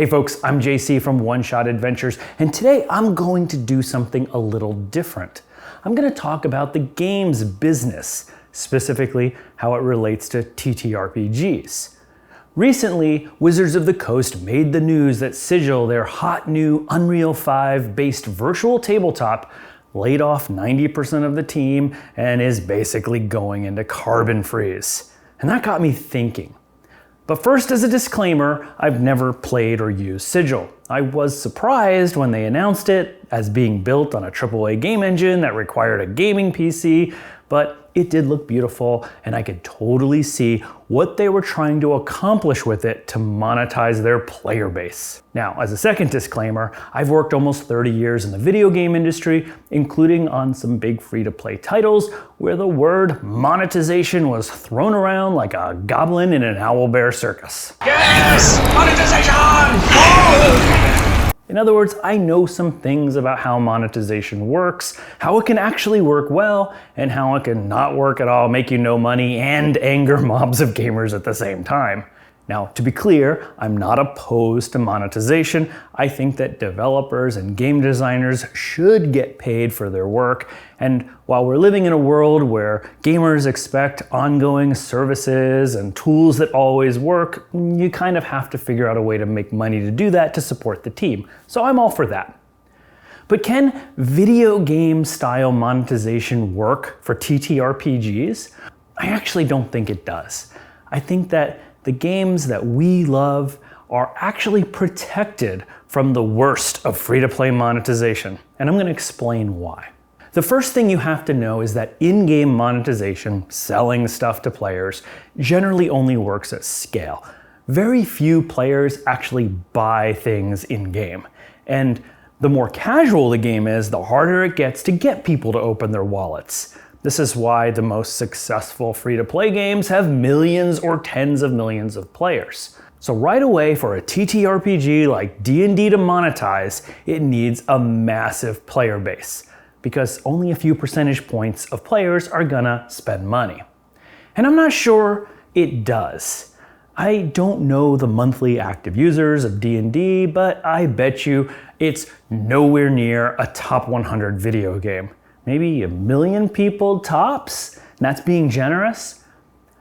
Hey folks, I'm JC from One Shot Adventures, and today I'm going to do something a little different. I'm going to talk about the games business, specifically how it relates to TTRPGs. Recently, Wizards of the Coast made the news that Sigil, their hot new Unreal 5 based virtual tabletop, laid off 90% of the team and is basically going into carbon freeze. And that got me thinking. But first, as a disclaimer, I've never played or used Sigil. I was surprised when they announced it as being built on a AAA game engine that required a gaming PC, but it did look beautiful and I could totally see what they were trying to accomplish with it to monetize their player base. Now, as a second disclaimer, I've worked almost 30 years in the video game industry, including on some big free-to-play titles where the word monetization was thrown around like a goblin in an owlbear circus. Yes! Monetization! Oh! In other words, I know some things about how monetization works, how it can actually work well, and how it can not work at all, make you no money, and anger mobs of gamers at the same time. Now, to be clear, I'm not opposed to monetization. I think that developers and game designers should get paid for their work. And while we're living in a world where gamers expect ongoing services and tools that always work, you kind of have to figure out a way to make money to do that to support the team. So I'm all for that. But can video game style monetization work for TTRPGs? I actually don't think it does. I think that the games that we love are actually protected from the worst of free-to-play monetization, and I'm going to explain why. The first thing you have to know is that in-game monetization, selling stuff to players, generally only works at scale. Very few players actually buy things in-game, and the more casual the game is, the harder it gets to get people to open their wallets. This is why the most successful free-to-play games have millions or tens of millions of players. So right away, for a TTRPG like D&D to monetize, it needs a massive player base, because only a few percentage points of players are gonna spend money. And I'm not sure it does. I don't know the monthly active users of D&D, but I bet you it's nowhere near a top 100 video game. Maybe 1 million people tops, and that's being generous.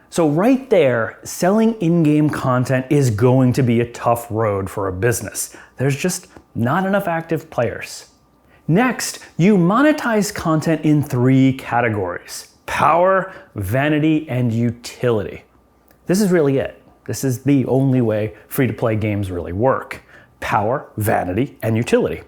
So right there, selling in-game content is going to be a tough road for a business. There's just not enough active players. Next, you monetize content in 3 categories: power, vanity, and utility. This is really it. This is the only way free-to-play games really work: power, vanity, and utility.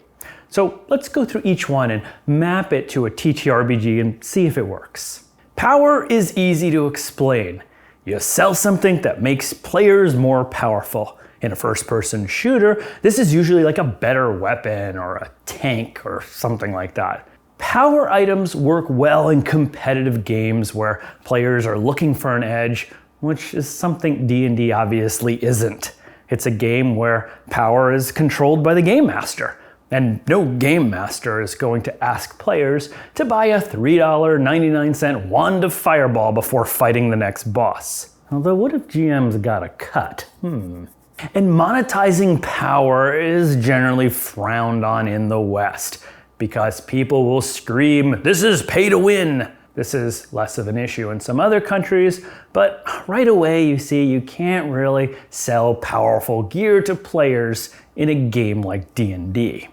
So let's go through each one and map it to a TTRPG and see if it works. Power is easy to explain. You sell something that makes players more powerful. In a first-person shooter, this is usually like a better weapon or a tank or something like that. Power items work well in competitive games where players are looking for an edge, which is something D&D obviously isn't. It's a game where power is controlled by the game master. And no game master is going to ask players to buy a $3.99 wand of fireball before fighting the next boss. Although what if GM's got a cut? And monetizing power is generally frowned on in the West because people will scream, "This is pay to win." This is less of an issue in some other countries, but right away you see you can't really sell powerful gear to players in a game like D&D.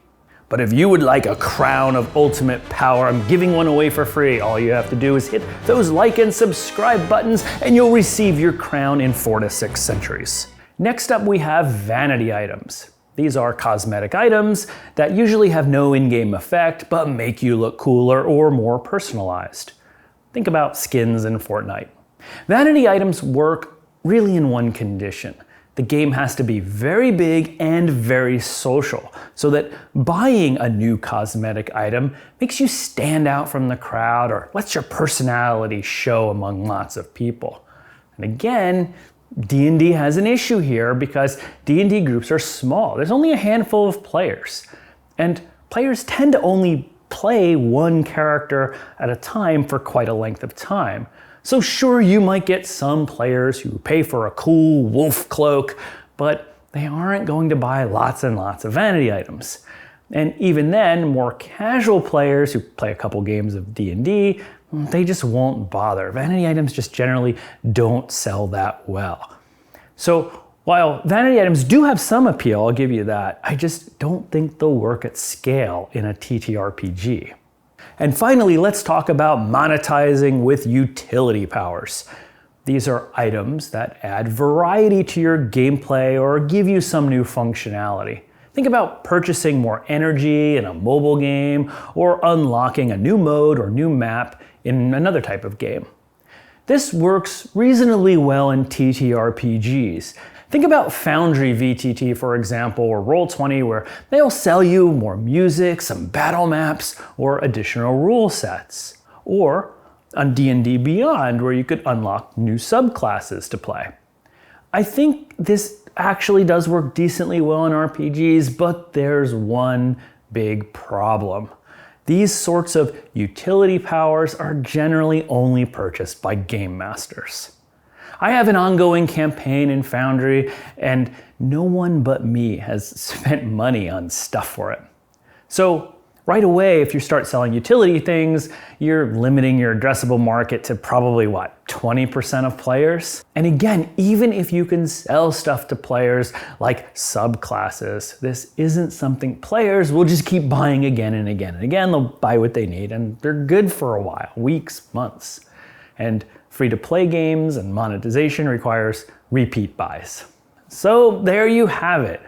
But if you would like a crown of ultimate power, I'm giving one away for free. All you have to do is hit those like and subscribe buttons and you'll receive your crown in 4 to 6 centuries. Next up, we have vanity items. These are cosmetic items that usually have no in-game effect, but make you look cooler or more personalized. Think about skins in Fortnite. Vanity items work really in one condition. The game has to be very big and very social, so that buying a new cosmetic item makes you stand out from the crowd or lets your personality show among lots of people. And again, D&D has an issue here because D&D groups are small. There's only a handful of players, and players tend to only play one character at a time for quite a length of time. So sure, you might get some players who pay for a cool wolf cloak, but they aren't going to buy lots and lots of vanity items. And even then, more casual players who play a couple games of D&D, they just won't bother. Vanity items just generally don't sell that well. So while vanity items do have some appeal, I'll give you that, I just don't think they'll work at scale in a TTRPG. And finally, let's talk about monetizing with utility powers. These are items that add variety to your gameplay or give you some new functionality. Think about purchasing more energy in a mobile game or unlocking a new mode or new map in another type of game. This works reasonably well in TTRPGs. Think about Foundry VTT, for example, or Roll20, where they'll sell you more music, some battle maps, or additional rule sets. Or on D&D Beyond, where you could unlock new subclasses to play. I think this actually does work decently well in RPGs, but there's one big problem. These sorts of utility powers are generally only purchased by game masters. I have an ongoing campaign in Foundry, and no one but me has spent money on stuff for it. So right away, if you start selling utility things, you're limiting your addressable market to probably, 20% of players? And again, even if you can sell stuff to players like subclasses, this isn't something players will just keep buying again and again and again. They'll buy what they need, and they're good for a while, weeks, months. And free-to-play games and monetization requires repeat buys. So there you have it.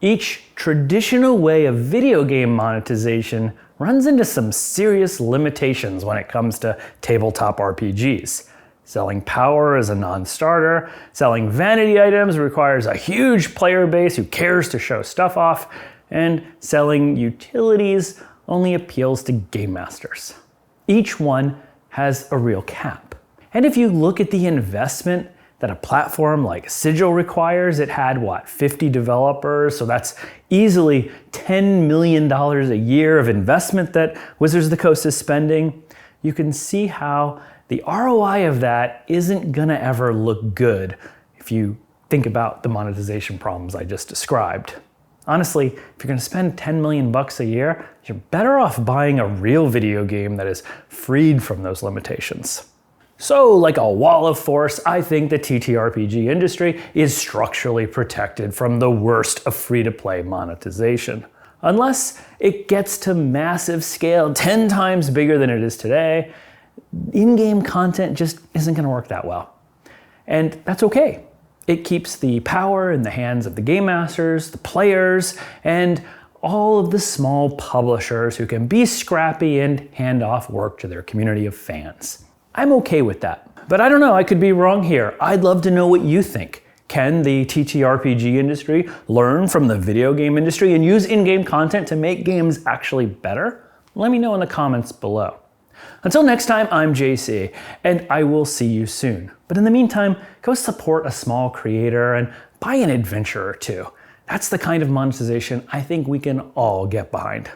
Each traditional way of video game monetization runs into some serious limitations when it comes to tabletop RPGs. Selling power is a non-starter, selling vanity items requires a huge player base who cares to show stuff off, and selling utilities only appeals to game masters. Each one has a real cap. And if you look at the investment that a platform like Sigil requires, it had 50 developers, so that's easily $10 million a year of investment that Wizards of the Coast is spending. You can see how the ROI of that isn't gonna ever look good if you think about the monetization problems I just described. Honestly, if you're gonna spend $10 million a year, you're better off buying a real video game that is freed from those limitations. So, like a wall of force, I think the TTRPG industry is structurally protected from the worst of free-to-play monetization. Unless it gets to massive scale, 10 times bigger than it is today, in-game content just isn't going to work that well. And that's okay. It keeps the power in the hands of the game masters, the players, and all of the small publishers who can be scrappy and hand off work to their community of fans. I'm okay with that. But I don't know, I could be wrong here. I'd love to know what you think. Can the TTRPG industry learn from the video game industry and use in-game content to make games actually better? Let me know in the comments below. Until next time, I'm JC, and I will see you soon. But in the meantime, go support a small creator and buy an adventure or two. That's the kind of monetization I think we can all get behind.